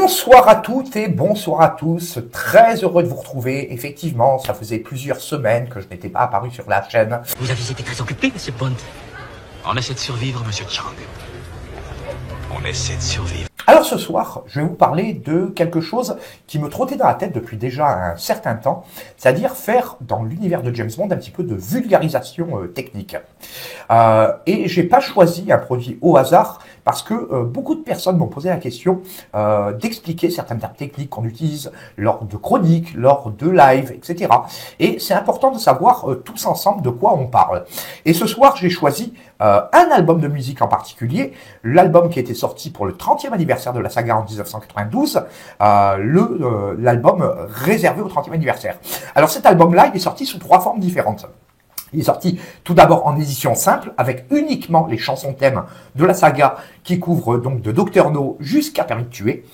Bonsoir à toutes et bonsoir à tous, très heureux de vous retrouver. Effectivement, ça faisait plusieurs semaines que je n'étais pas apparu sur la chaîne. Vous avez été très occupé, monsieur Bond. On essaie de survivre, monsieur Chang. On essaie de survivre. Alors ce soir, je vais vous parler de quelque chose qui me trottait dans la tête depuis déjà un certain temps, c'est-à-dire faire dans l'univers de James Bond un petit peu de vulgarisation technique. Et j'ai pas choisi un produit au hasard parce que beaucoup de personnes m'ont posé la question d'expliquer certains termes techniques qu'on utilise lors de chroniques, lors de live, etc. Et c'est important de savoir tous ensemble de quoi on parle. Et ce soir, j'ai choisi un album de musique en particulier, l'album qui était sorti pour le 30e anniversaire de la saga en 1992, l'album réservé au 30e anniversaire. Alors cet album-là, il est sorti sous 3 formes différentes. Il est sorti tout d'abord en édition simple, avec uniquement les chansons thèmes de la saga qui couvrent donc de Dr No jusqu'à Permis de tuer.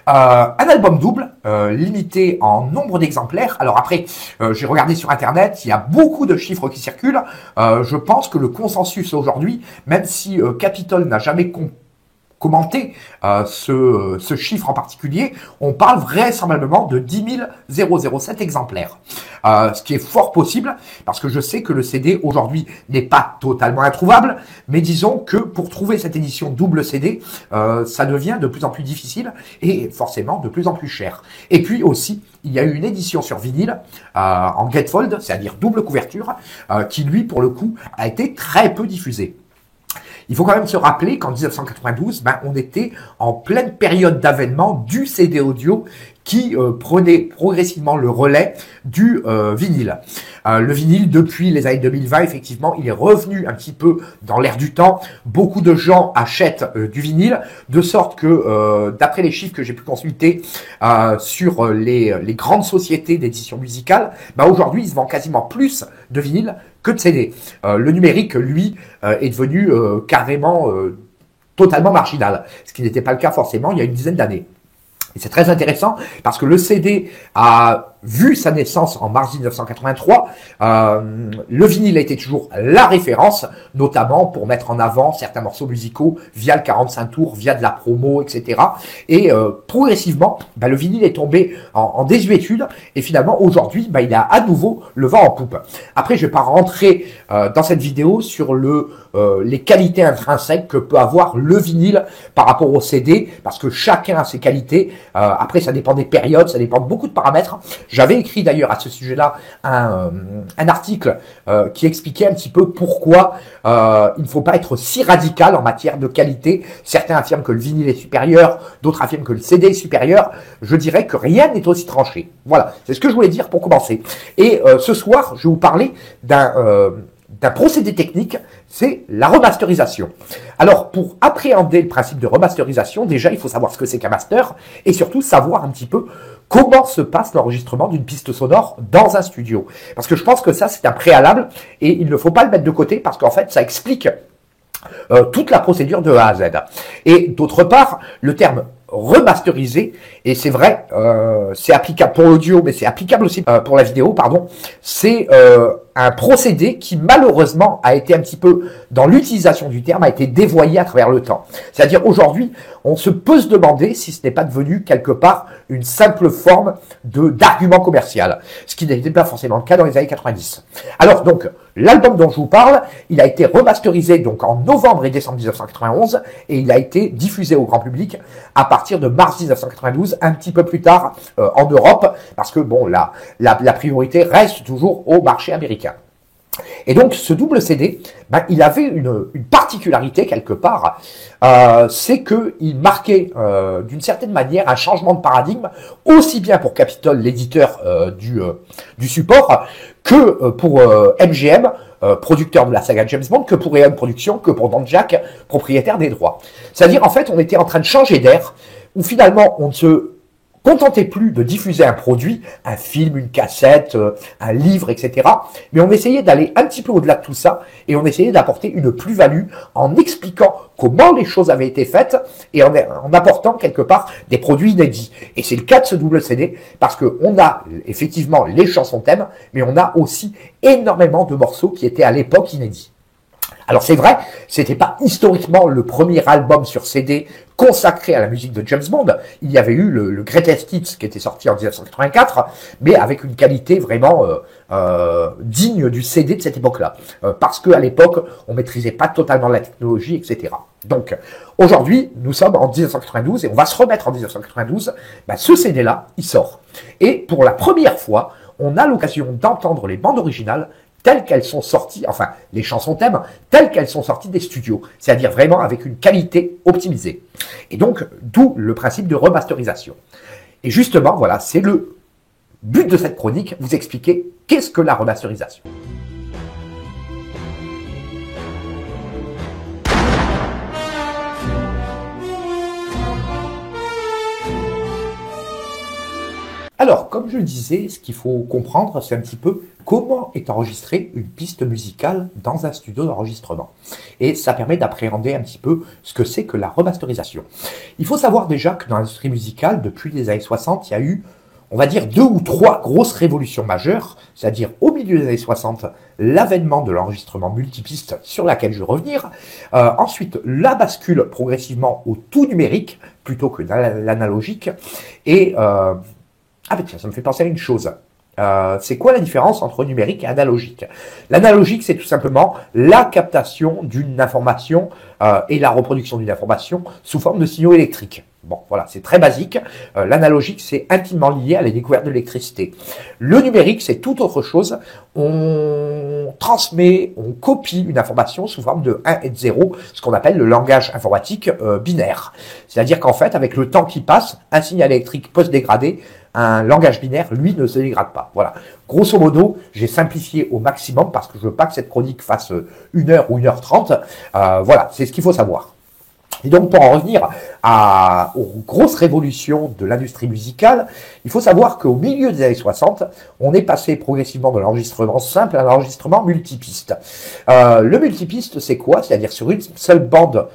Un album double, limité en nombre d'exemplaires. Alors après, j'ai regardé sur Internet, il y a beaucoup de chiffres qui circulent. Je pense que le consensus aujourd'hui, même si Capitol n'a jamais commenter ce chiffre en particulier, on parle vraisemblablement de 10 007 exemplaires. Ce qui est fort possible, parce que je sais que le CD aujourd'hui n'est pas totalement introuvable, mais disons que pour trouver cette édition double CD, ça devient de plus en plus difficile et forcément de plus en plus cher. Et puis aussi, il y a eu une édition sur vinyle en gatefold, c'est-à-dire double couverture, qui lui, pour le coup, a été très peu diffusée. Il faut quand même se rappeler qu'en 1992, on était en pleine période d'avènement du CD audio qui prenait progressivement le relais du vinyle. Le vinyle, depuis les années 2020, effectivement, il est revenu un petit peu dans l'air du temps. Beaucoup de gens achètent du vinyle, de sorte que, d'après les chiffres que j'ai pu consulter sur les grandes sociétés d'édition musicale, aujourd'hui, il se vend quasiment plus de vinyle que de CD. Le numérique, lui, est devenu carrément totalement marginal, ce qui n'était pas le cas forcément il y a une dizaine d'années. Et c'est très intéressant parce que le CD a vu sa naissance en mars 1983. Le vinyle a été toujours la référence, notamment pour mettre en avant certains morceaux musicaux via le 45 tours, via de la promo, etc. Et progressivement, le vinyle est tombé en désuétude et finalement aujourd'hui, il a à nouveau le vent en poupe. Après, je vais pas rentrer dans cette vidéo sur les qualités intrinsèques que peut avoir le vinyle par rapport au CD, parce que chacun a ses qualités. Après, ça dépend des périodes, ça dépend de beaucoup de paramètres. J'avais écrit d'ailleurs à ce sujet-là un article qui expliquait un petit peu pourquoi il ne faut pas être si radical en matière de qualité. Certains affirment que le vinyle est supérieur, d'autres affirment que le CD est supérieur. Je dirais que rien n'est aussi tranché. Voilà, c'est ce que je voulais dire pour commencer. Et ce soir, je vais vous parler d'un procédé technique, c'est la remasterisation. Alors, pour appréhender le principe de remasterisation, déjà, il faut savoir ce que c'est qu'un master, et surtout savoir un petit peu comment se passe l'enregistrement d'une piste sonore dans un studio. Parce que je pense que ça, c'est un préalable, et il ne faut pas le mettre de côté, parce qu'en fait, ça explique toute la procédure de A à Z. Et d'autre part, le terme remasterisé, et c'est vrai, c'est applicable pour l'audio, mais c'est applicable aussi pour la vidéo, c'est un procédé qui malheureusement a été un petit peu, dans l'utilisation du terme, a été dévoyé à travers le temps. C'est-à-dire aujourd'hui, on peut se demander si ce n'est pas devenu quelque part une simple forme d'argument commercial, ce qui n'était pas forcément le cas dans les années 90. Alors donc, l'album dont je vous parle, il a été remasterisé donc en novembre et décembre 1991 et il a été diffusé au grand public à partir de mars 1992, un petit peu plus tard en Europe, parce que la priorité reste toujours au marché américain. Et donc ce double CD, il avait une particularité quelque part, c'est qu'il marquait d'une certaine manière un changement de paradigme, aussi bien pour Capitol, l'éditeur du support, que pour MGM, producteur de la saga James Bond, que pour Eon Productions, que pour Don Jack, propriétaire des droits. C'est-à-dire en fait on était en train de changer d'air, où finalement on ne se contentait plus de diffuser un produit, un film, une cassette, un livre, etc. Mais on essayait d'aller un petit peu au-delà de tout ça et on essayait d'apporter une plus-value en expliquant comment les choses avaient été faites et en apportant quelque part des produits inédits. Et c'est le cas de ce double CD parce qu'on a effectivement les chansons thèmes, mais on a aussi énormément de morceaux qui étaient à l'époque inédits. Alors c'est vrai, c'était pas historiquement le premier album sur CD consacré à la musique de James Bond. Il y avait eu le Greatest Hits qui était sorti en 1984, mais avec une qualité vraiment digne du CD de cette époque-là. Parce qu'à l'époque, on maîtrisait pas totalement la technologie, etc. Donc, aujourd'hui, nous sommes en 1992 et on va se remettre en 1992. Ce CD-là, il sort. Et pour la première fois, on a l'occasion d'entendre les bandes originales telles qu'elles sont sorties, enfin, les chansons thèmes, telles qu'elles sont sorties des studios. C'est-à-dire vraiment avec une qualité optimisée. Et donc, d'où le principe de remasterisation. Et justement, voilà, c'est le but de cette chronique, vous expliquer qu'est-ce que la remasterisation. Alors, comme je le disais, ce qu'il faut comprendre, c'est un petit peu comment est enregistrée une piste musicale dans un studio d'enregistrement. Et ça permet d'appréhender un petit peu ce que c'est que la remasterisation. Il faut savoir déjà que dans l'industrie musicale, depuis les années 60, il y a eu, on va dire, 2 ou 3 grosses révolutions majeures, c'est-à-dire au milieu des années 60, l'avènement de l'enregistrement multipiste sur laquelle je vais revenir, ensuite la bascule progressivement au tout numérique plutôt que l'analogique, et tiens, ça me fait penser à une chose. C'est quoi la différence entre numérique et analogique? L'analogique, c'est tout simplement la captation d'une information et la reproduction d'une information sous forme de signaux électriques. Bon, voilà, c'est très basique. L'analogique, c'est intimement lié à la découverte de l'électricité. Le numérique, c'est tout autre chose. On transmet, on copie une information sous forme de 1 et de 0, ce qu'on appelle le langage informatique binaire. C'est-à-dire qu'en fait, avec le temps qui passe, un signal électrique peut se dégrader. Un langage binaire, lui, ne se dégrade pas. Voilà. Grosso modo, j'ai simplifié au maximum parce que je veux pas que cette chronique fasse 1 heure ou 1h30. Voilà, c'est ce qu'il faut savoir. Et donc, pour en revenir aux grosses révolutions de l'industrie musicale, il faut savoir qu'au milieu des années 60, on est passé progressivement de l'enregistrement simple à l'enregistrement multipiste. Le multipiste, c'est quoi? C'est-à-dire sur une seule bande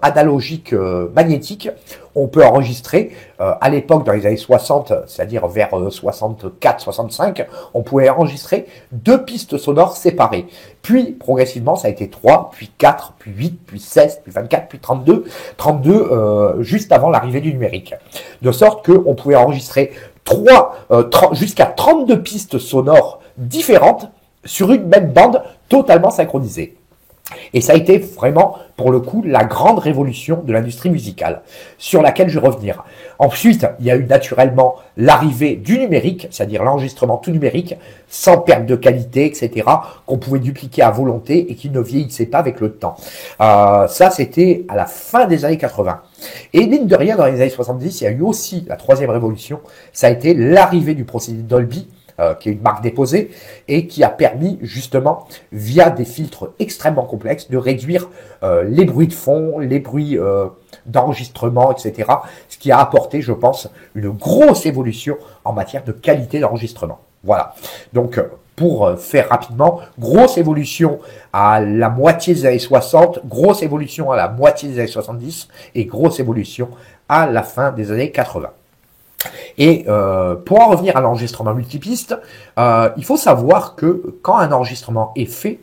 analogique magnétique, on peut enregistrer, à l'époque, dans les années 60, c'est-à-dire vers 64-65, on pouvait enregistrer 2 pistes sonores séparées. Puis, progressivement, ça a été 3, puis 4, puis 8, puis 16, puis 24, puis 32, juste avant l'arrivée du numérique. De sorte qu'on pouvait enregistrer jusqu'à 32 pistes sonores différentes sur une même bande totalement synchronisée. Et ça a été vraiment, pour le coup, la grande révolution de l'industrie musicale, sur laquelle je vais revenir. Ensuite, il y a eu naturellement l'arrivée du numérique, c'est-à-dire l'enregistrement tout numérique, sans perte de qualité, etc., qu'on pouvait dupliquer à volonté et qui ne vieillissait pas avec le temps. Ça, c'était à la fin des années 80. Et mine de rien, dans les années 70, il y a eu aussi la troisième révolution, ça a été l'arrivée du procédé Dolby, qui est une marque déposée, et qui a permis justement, via des filtres extrêmement complexes, de réduire les bruits de fond, les bruits d'enregistrement, etc. Ce qui a apporté, je pense, une grosse évolution en matière de qualité d'enregistrement. Voilà. Donc, pour faire rapidement, grosse évolution à la moitié des années 60, grosse évolution à la moitié des années 70, et grosse évolution à la fin des années 80. Et pour en revenir à l'enregistrement multipiste, il faut savoir que quand un enregistrement est fait,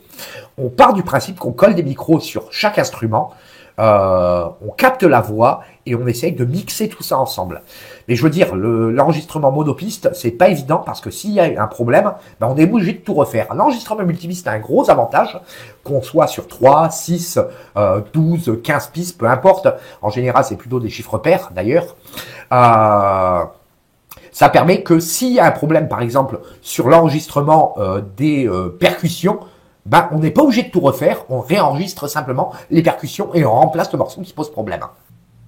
on part du principe qu'on colle des micros sur chaque instrument, on capte la voix et on essaye de mixer tout ça ensemble. Mais je veux dire, l'enregistrement monopiste, c'est pas évident parce que s'il y a un problème, on est obligé de tout refaire. L'enregistrement multipiste a un gros avantage, qu'on soit sur 3, 6, 12, 15 pistes, peu importe. En général, c'est plutôt des chiffres pairs, d'ailleurs. Ça permet que s'il y a un problème, par exemple, sur l'enregistrement des percussions, on n'est pas obligé de tout refaire, on réenregistre simplement les percussions et on remplace le morceau qui pose problème.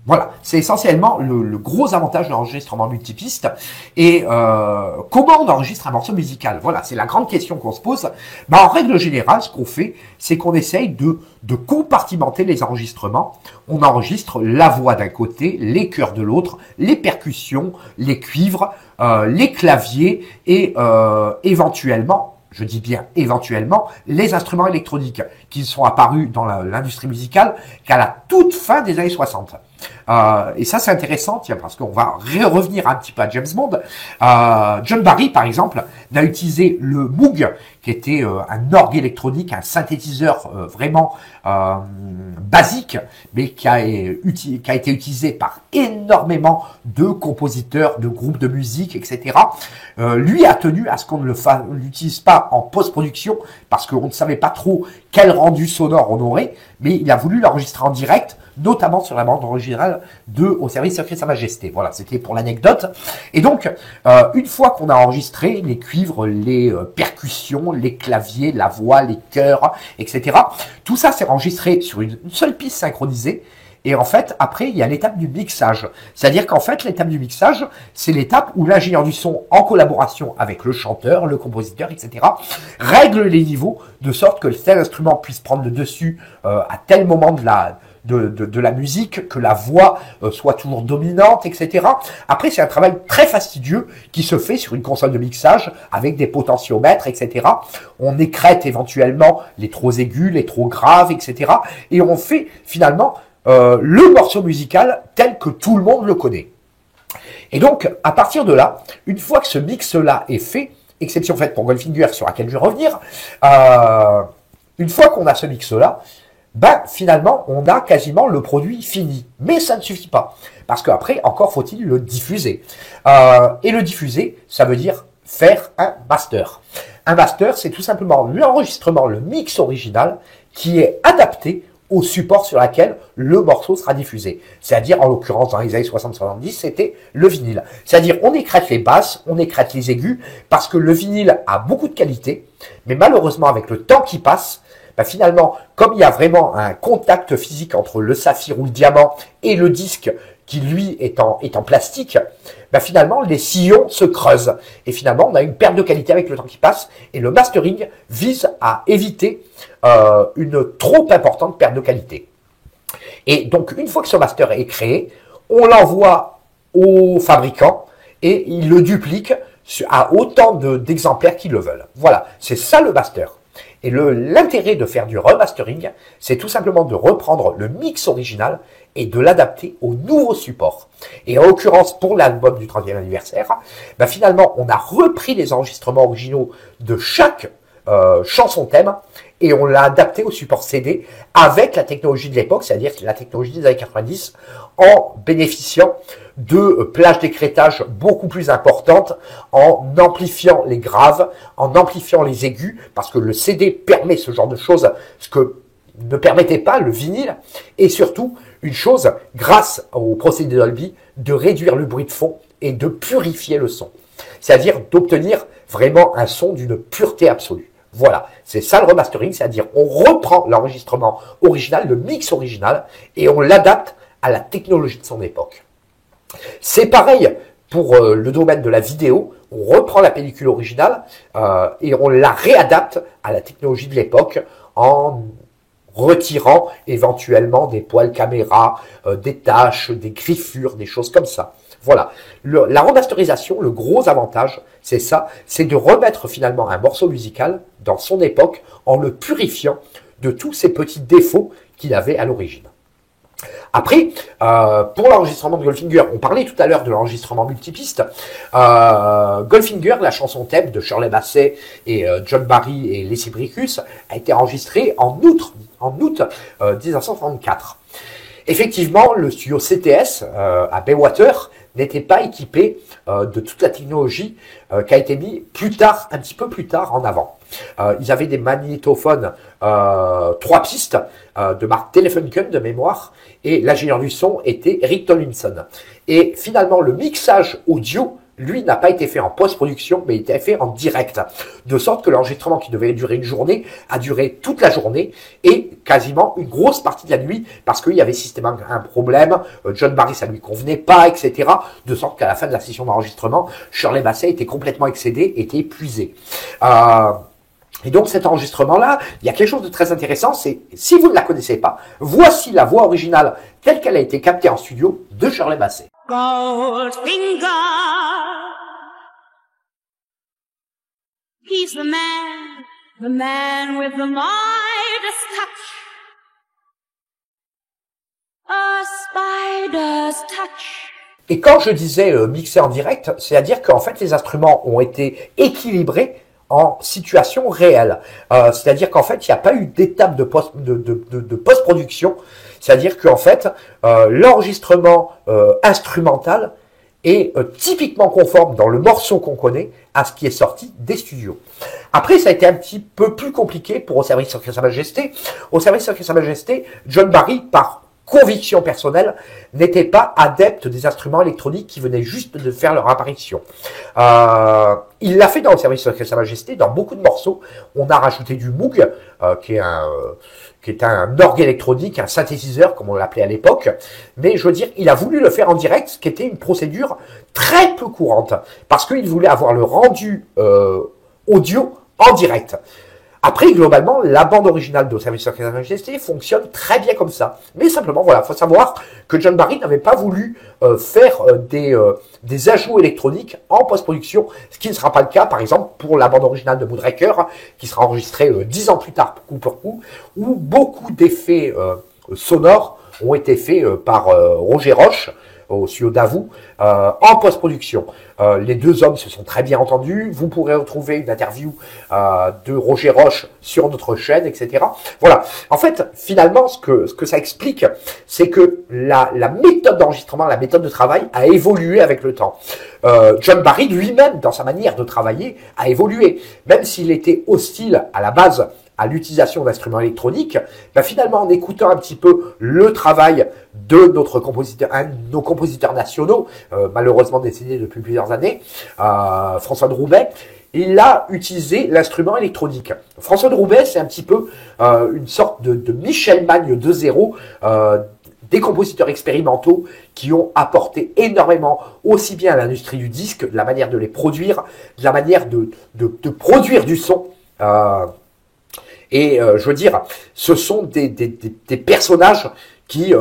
Voilà, c'est essentiellement le gros avantage de l'enregistrement multipiste. Et comment on enregistre un morceau musical? Voilà, c'est la grande question qu'on se pose. En règle générale, ce qu'on fait, c'est qu'on essaye de compartimenter les enregistrements. On enregistre la voix d'un côté, les chœurs de l'autre, les percussions, les cuivres, les claviers et éventuellement, je dis bien éventuellement, les instruments électroniques qui sont apparus dans l'industrie musicale qu'à la toute fin des années 60. Et ça c'est intéressant, tiens, parce qu'on va revenir un petit peu à James Bond. John Barry, par exemple, n'a utilisé le Moog, qui était un orgue électronique, un synthétiseur vraiment basique, mais qui a été utilisé par énormément de compositeurs, de groupes de musique, etc. Lui a tenu à ce qu'on ne l'utilise pas en post-production, parce qu'on ne savait pas trop quel rendu sonore on aurait, mais il a voulu l'enregistrer en direct, notamment sur la bande originale de Au service secret de Sa Majesté. Voilà, c'était pour l'anecdote. Et donc, une fois qu'on a enregistré les cuivres, les percussions, les claviers, la voix, les chœurs, etc., tout ça s'est enregistré sur une seule piste synchronisée. Et en fait, après, il y a l'étape du mixage. C'est-à-dire qu'en fait, l'étape du mixage, c'est l'étape où l'ingénieur du son, en collaboration avec le chanteur, le compositeur, etc., règle les niveaux de sorte que tel instrument puisse prendre le dessus à tel moment de la musique, que la voix soit toujours dominante, etc. Après, c'est un travail très fastidieux qui se fait sur une console de mixage avec des potentiomètres, etc. On écrète éventuellement les trop aigus, les trop graves, etc. Et on fait finalement le morceau musical tel que tout le monde le connaît. Et donc, à partir de là, une fois que ce mix-là est fait, exception faite pour Goldfinger sur laquelle je vais revenir, une fois qu'on a ce mix-là, ben finalement, on a quasiment le produit fini. Mais ça ne suffit pas. Parce qu'après, encore faut-il le diffuser. Et le diffuser, ça veut dire faire un master. Un master, c'est tout simplement l'enregistrement, le mix original qui est adapté au support sur lequel le morceau sera diffusé. C'est-à-dire, en l'occurrence, dans les années 60-70, c'était le vinyle. C'est-à-dire, on écrète les basses, on écrète les aigus, parce que le vinyle a beaucoup de qualité, mais malheureusement, avec le temps qui passe, ben finalement, comme il y a vraiment un contact physique entre le saphir ou le diamant et le disque, qui lui est en plastique, ben finalement, les sillons se creusent. Et finalement, on a une perte de qualité avec le temps qui passe, et le mastering vise à éviter une trop importante perte de qualité. Et donc, une fois que ce master est créé, on l'envoie au fabricant et il le duplique à autant d'exemplaires qu'ils le veulent. Voilà, c'est ça le master. Et l'intérêt de faire du remastering, c'est tout simplement de reprendre le mix original et de l'adapter au nouveau support. Et en l'occurrence, pour l'album du 30e anniversaire, ben finalement, on a repris les enregistrements originaux de chaque chanson thème et on l'a adapté au support CD avec la technologie de l'époque, c'est-à-dire la technologie des années 90, en bénéficiant de plages d'écrêtage beaucoup plus importantes, en amplifiant les graves, en amplifiant les aigus, parce que le CD permet ce genre de choses, ce que ne permettait pas le vinyle, et surtout, une chose, grâce au procédé Dolby, de réduire le bruit de fond et de purifier le son. C'est-à-dire d'obtenir vraiment un son d'une pureté absolue. Voilà, c'est ça le remastering, c'est-à-dire on reprend l'enregistrement original, le mix original, et on l'adapte à la technologie de son époque. C'est pareil pour le domaine de la vidéo, on reprend la pellicule originale et on la réadapte à la technologie de l'époque en retirant éventuellement des poils caméra, des taches, des griffures, des choses comme ça. Voilà, la remasterisation, le gros avantage, c'est ça, c'est de remettre finalement un morceau musical dans son époque en le purifiant de tous ces petits défauts qu'il avait à l'origine. Après, pour l'enregistrement de Goldfinger, on parlait tout à l'heure de l'enregistrement multipiste. Goldfinger, la chanson thème de Shirley Bassey et John Barry et Leslie Bricusse, a été enregistrée en août 1934. Effectivement, le studio CTS à Baywater n'était pas équipé de toute la technologie qui a été mise plus tard, un petit peu plus tard en avant. Ils avaient des magnétophones 3 pistes de marque Telefunken de mémoire et l'ingénieur du son était Eric Tomlinson. Et finalement, le mixage audio, lui, n'a pas été fait en post-production, mais il était fait en direct. De sorte que l'enregistrement qui devait durer une journée a duré toute la journée et quasiment une grosse partie de la nuit parce qu'il y avait systématiquement un problème. John Barry, ça lui convenait pas, etc. De sorte qu'à la fin de la session d'enregistrement, Shirley Bassey était complètement excédée, était épuisée. Et donc cet enregistrement-là, il y a quelque chose de très intéressant, c'est, si vous ne la connaissez pas, voici la voix originale telle qu'elle a été captée en studio de Shirley Bassey. Goldfinger, he's the man with the Midas touch. A spider's touch. Et quand je disais mixé en direct, c'est-à-dire qu'en fait les instruments ont été équilibrés en situation réelle. C'est-à-dire qu'en fait il n'y a pas eu d'étape de post-production. C'est-à-dire qu'en fait l'enregistrement instrumental est typiquement conforme dans le morceau qu'on connaît à ce qui est sorti des studios. Après, ça a été un petit peu plus compliqué pour Au service secret Sa Majesté. Au service secret Sa Majesté, John Barry, par conviction personnelle, n'était pas adepte des instruments électroniques qui venaient juste de faire leur apparition. Il l'a fait dans Au service secret Sa Majesté, dans beaucoup de morceaux. On a rajouté du Moog, qui est un orgue électronique, un synthétiseur, comme on l'appelait à l'époque. Mais je veux dire, il a voulu le faire en direct, ce qui était une procédure très peu courante, parce qu'il voulait avoir le rendu audio en direct. Après, globalement, la bande originale de Au service secret Sa Majesté fonctionne très bien comme ça. Mais simplement, voilà, faut savoir que John Barry n'avait pas voulu faire des ajouts électroniques en post-production, ce qui ne sera pas le cas, par exemple, pour la bande originale de Moonraker, qui sera enregistrée 10 ans plus tard, coup pour coup, où beaucoup d'effets sonores ont été faits par Roger Roche, au studio Davout, en post-production. Les deux hommes se sont très bien entendus. Vous pourrez retrouver une interview de Roger Roche sur notre chaîne, etc. Voilà. En fait, finalement, ce que ça explique, c'est que la méthode d'enregistrement, la méthode de travail a évolué avec le temps. John Barry lui-même, dans sa manière de travailler, a évolué. Même s'il était hostile à la base à l'utilisation d'instruments électroniques, ben finalement, en écoutant un petit peu le travail de notre compositeur, un de nos compositeurs nationaux, malheureusement décédé depuis plusieurs années, François de Roubaix, il a utilisé l'instrument électronique. François de Roubaix, c'est un petit peu une sorte de Michel Magne 2.0, des compositeurs expérimentaux qui ont apporté énormément aussi bien à l'industrie du disque, de la manière de les produire, de la manière de produire du son. Je veux dire, ce sont des personnages qui,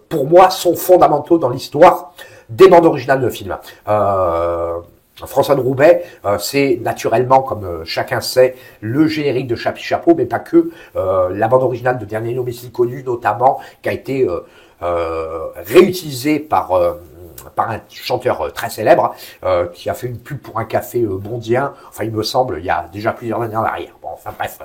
pour moi, sont fondamentaux dans l'histoire des bandes originales de films. François de Roubaix, c'est naturellement, comme chacun sait, le générique de Chapi Chapeau, mais pas que. La bande originale de Dernier Domicile Connu, notamment, qui a été réutilisée par un chanteur très célèbre, qui a fait une pub pour un café bondien, enfin il me semble, il y a déjà plusieurs années en arrière. Bon, enfin bref.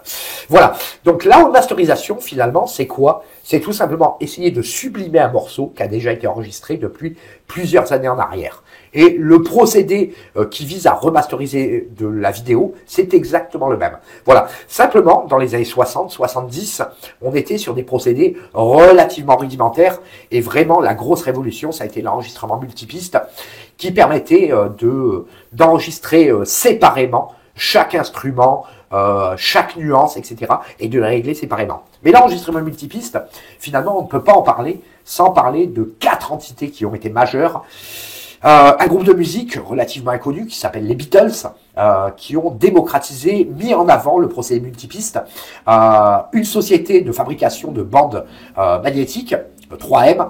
Voilà. Donc là, en masterisation, finalement, c'est quoi? C'est tout simplement essayer de sublimer un morceau qui a déjà été enregistré depuis plusieurs années en arrière. Et le procédé qui vise à remasteriser de la vidéo, c'est exactement le même. Voilà. Simplement, dans les années 60, 70, on était sur des procédés relativement rudimentaires. Et vraiment, la grosse révolution, ça a été l'enregistrement multipiste qui permettait d'enregistrer séparément chaque instrument, chaque nuance, etc. et de les régler séparément. Mais l'enregistrement multipiste, finalement, on ne peut pas en parler sans parler de 4 entités qui ont été majeures. Un groupe de musique relativement inconnu qui s'appelle les Beatles, qui ont démocratisé, mis en avant le procédé multipiste. Une société de fabrication de bandes magnétiques, 3M,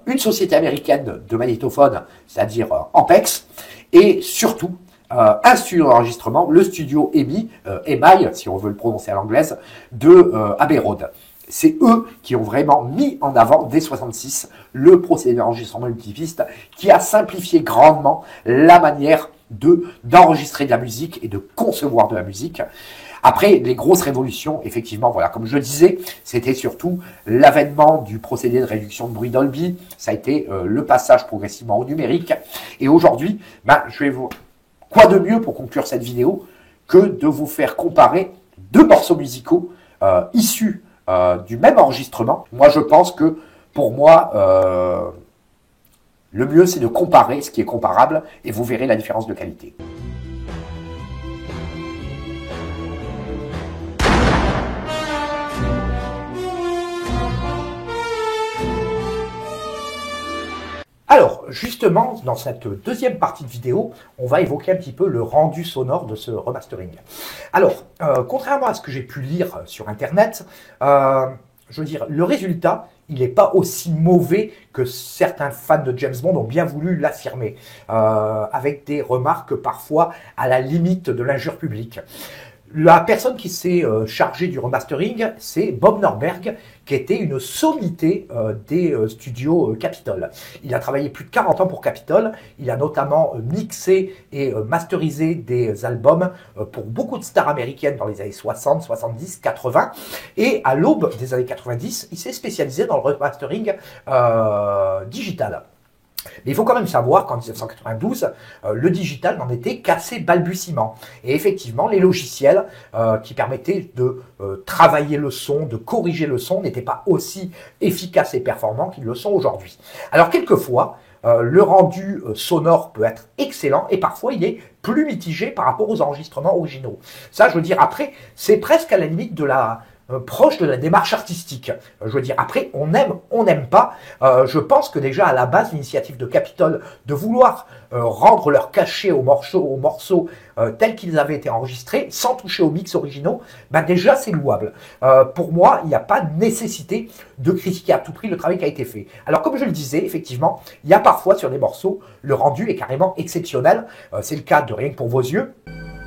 une société américaine de magnétophones, c'est-à-dire Ampex, et surtout un studio d'enregistrement, le studio EMI, si on veut le prononcer à l'anglaise, de Abbey Road. C'est eux qui ont vraiment mis en avant, dès 66, le procédé d'enregistrement multipiste qui a simplifié grandement la manière d'enregistrer de la musique et de concevoir de la musique. Après, les grosses révolutions, effectivement, voilà, comme je le disais, c'était surtout l'avènement du procédé de réduction de bruit Dolby, ça a été le passage progressivement au numérique. Et aujourd'hui, quoi de mieux pour conclure cette vidéo que de vous faire comparer 2 morceaux musicaux issus du même enregistrement. Moi, je pense que, pour moi, le mieux, c'est de comparer ce qui est comparable et vous verrez la différence de qualité. Alors, justement, dans cette deuxième partie de vidéo, on va évoquer un petit peu le rendu sonore de ce remastering. Alors, contrairement à ce que j'ai pu lire sur Internet, je veux dire, le résultat, il n'est pas aussi mauvais que certains fans de James Bond ont bien voulu l'affirmer, avec des remarques parfois à la limite de l'injure publique. La personne qui s'est chargée du remastering, c'est Bob Norberg, qui était une sommité des studios Capitol. Il a travaillé plus de 40 ans pour Capitol. Il a notamment mixé et masterisé des albums pour beaucoup de stars américaines dans les années 60, 70, 80. Et à l'aube des années 90, il s'est spécialisé dans le remastering digital. Mais il faut quand même savoir qu'en 1992, le digital n'en était qu'à ses balbutiements. Et effectivement, les logiciels qui permettaient de travailler le son, de corriger le son, n'étaient pas aussi efficaces et performants qu'ils le sont aujourd'hui. Alors quelquefois, le rendu sonore peut être excellent et parfois il est plus mitigé par rapport aux enregistrements originaux. Ça, je veux dire, après, c'est presque à la limite de la... proche de la démarche artistique. Je veux dire, après, on aime, on n'aime pas. Je pense que déjà, à la base, l'initiative de Capitol de vouloir rendre leur cachet aux morceaux tels qu'ils avaient été enregistrés, sans toucher aux mix originaux, ben déjà, c'est louable. Pour moi, il n'y a pas de nécessité de critiquer à tout prix le travail qui a été fait. Alors, comme je le disais, effectivement, il y a parfois sur des morceaux, le rendu est carrément exceptionnel. C'est le cas de Rien que pour vos yeux.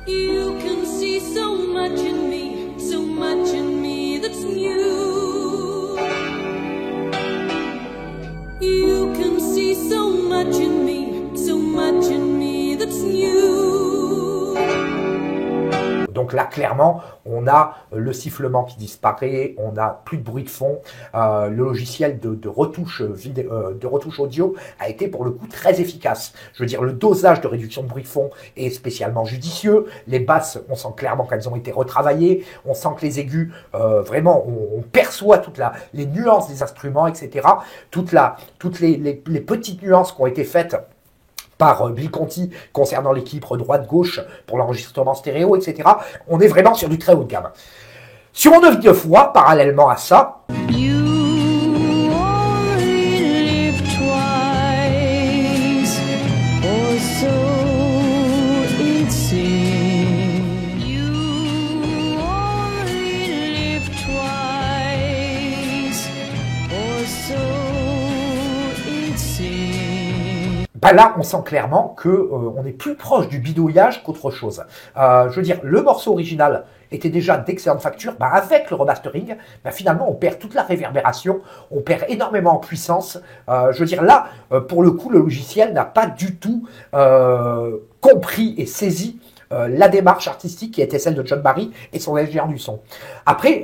You can see so much in me, so much in me that's new. You can see so much in me, so much in me that's new. Donc là, clairement, on a le sifflement qui disparaît, on n'a plus de bruit de fond. Le logiciel de retouche audio a été pour le coup très efficace. Je veux dire, le dosage de réduction de bruit de fond est spécialement judicieux. Les basses, on sent clairement qu'elles ont été retravaillées. On sent que les aigus, vraiment, on perçoit toutes les nuances des instruments, etc. Toutes les petites nuances qui ont été faites par Bill Conti concernant l'équilibre droite-gauche pour l'enregistrement stéréo, etc. On est vraiment sur du très haut de gamme. Sur mon œuvre de foi, parallèlement à ça, You only live twice, or so it seems. You only live twice, or so it seems. ben là, on sent clairement que on est plus proche du bidouillage qu'autre chose. Je veux dire, le morceau original était déjà d'excellente facture. Ben avec le remastering, ben finalement, on perd toute la réverbération, on perd énormément en puissance. Je veux dire, là, pour le coup, le logiciel n'a pas du tout compris et saisi la démarche artistique qui était celle de John Barry et son ingénieur du son. Après,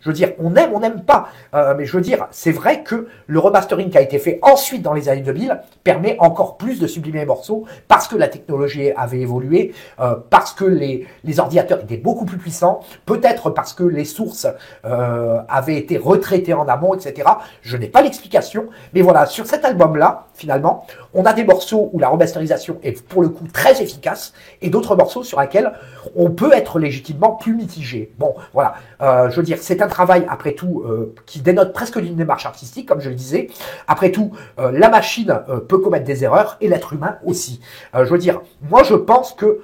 je veux dire, on aime, on n'aime pas, mais je veux dire, c'est vrai que le remastering qui a été fait ensuite dans les années 2000 permet encore plus de sublimer les morceaux parce que la technologie avait évolué, parce que les ordinateurs étaient beaucoup plus puissants, peut-être parce que les sources avaient été retraitées en amont, etc. Je n'ai pas l'explication, mais voilà, sur cet album-là, finalement, on a des morceaux où la remasterisation est pour le coup très efficace et d'autres morceaux sur lesquels on peut être légitimement plus mitigé. Bon, voilà, je veux dire, c'est un travail, après tout, qui dénote presque d'une démarche artistique, comme je le disais. Après tout, la machine peut commettre des erreurs, et l'être humain aussi. Je veux dire, moi je pense que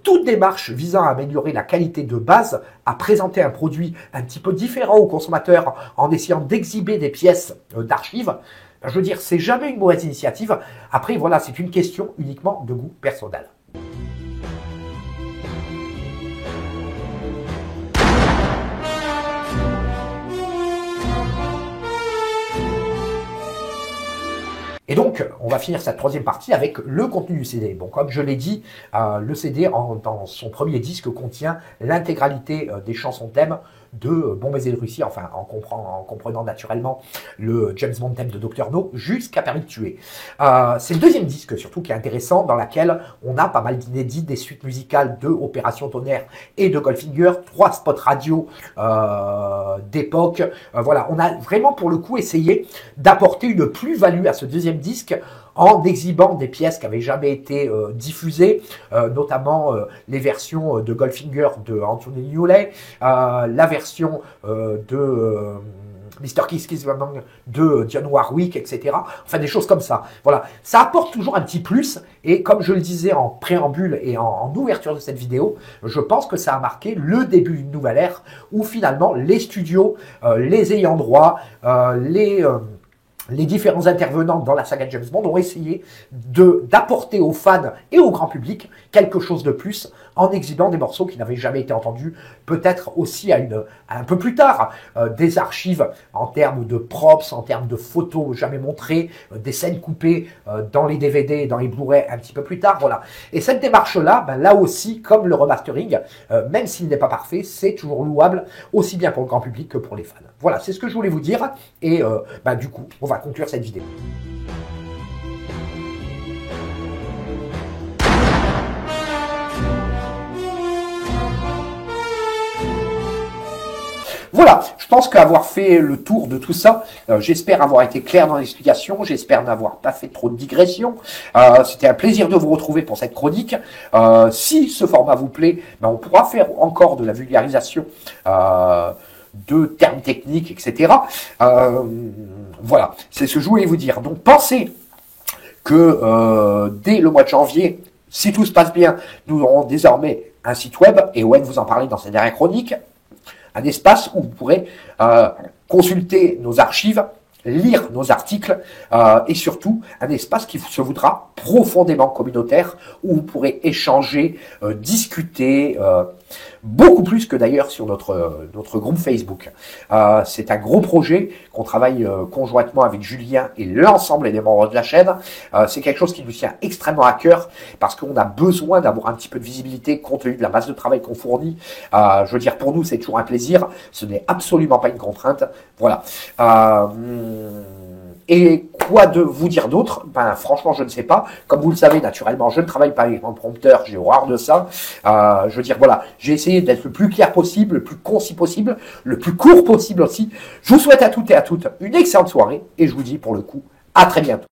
toute démarche visant à améliorer la qualité de base, à présenter un produit un petit peu différent au consommateur en essayant d'exhiber des pièces d'archives, je veux dire, c'est jamais une mauvaise initiative. Après, voilà, c'est une question uniquement de goût personnel. Et donc, on va finir cette troisième partie avec le contenu du CD. Bon, comme je l'ai dit, le CD, dans son premier disque, contient l'intégralité des chansons thèmes de Bon baiser de Russie, enfin en comprenant naturellement le James Bond thème de Dr No jusqu'à Permis de tuer. C'est le deuxième disque surtout qui est intéressant, dans laquelle on a pas mal d'inédits, des suites musicales de Opération Tonnerre et de Goldfinger, 3 spots radio d'époque. Voilà, on a vraiment pour le coup essayé d'apporter une plus-value à ce deuxième disque en exhibant des pièces qui n'avaient jamais été diffusées, notamment les versions de Goldfinger de Anthony Newley, la version de Mr. Kiss Kiss Bang de Dionne Warwick, etc. Enfin, des choses comme ça. Voilà, ça apporte toujours un petit plus, et comme je le disais en préambule et en ouverture de cette vidéo, je pense que ça a marqué le début d'une nouvelle ère, où finalement les studios, les ayants droit, les différents intervenants dans la saga James Bond ont essayé d'apporter aux fans et au grand public quelque chose de plus en exhibant des morceaux qui n'avaient jamais été entendus, peut-être aussi à un peu plus tard, des archives en termes de props, en termes de photos jamais montrées, des scènes coupées dans les DVD et dans les Blu-ray un petit peu plus tard, voilà. Et cette démarche-là, ben, là aussi, comme le remastering, même s'il n'est pas parfait, c'est toujours louable, aussi bien pour le grand public que pour les fans. Voilà, c'est ce que je voulais vous dire, et ben, du coup, on va conclure cette vidéo. Voilà, je pense qu'avoir fait le tour de tout ça, j'espère avoir été clair dans l'explication, j'espère n'avoir pas fait trop de digressions. C'était un plaisir de vous retrouver pour cette chronique. Si ce format vous plaît, ben on pourra faire encore de la vulgarisation de termes techniques, etc. Voilà, c'est ce que je voulais vous dire. Donc pensez que dès le mois de janvier, si tout se passe bien, nous aurons désormais un site web, et Owen vous en parlait dans ses dernières chroniques, un espace où vous pourrez consulter nos archives, lire nos articles et surtout un espace qui se voudra profondément communautaire où vous pourrez échanger, discuter, beaucoup plus que d'ailleurs sur notre groupe Facebook. C'est un gros projet qu'on travaille conjointement avec Julien et l'ensemble des membres de la chaîne. C'est quelque chose qui nous tient extrêmement à cœur parce qu'on a besoin d'avoir un petit peu de visibilité compte tenu de la masse de travail qu'on fournit. Je veux dire, pour nous, c'est toujours un plaisir. Ce n'est absolument pas une contrainte. Voilà. Et quoi de vous dire d'autre? Ben, franchement, je ne sais pas. Comme vous le savez, naturellement, je ne travaille pas avec mon prompteur, j'ai horreur de ça. Je veux dire, voilà, j'ai essayé d'être le plus clair possible, le plus concis possible, le plus court possible aussi. Je vous souhaite à toutes et à toutes une excellente soirée et je vous dis pour le coup, à très bientôt.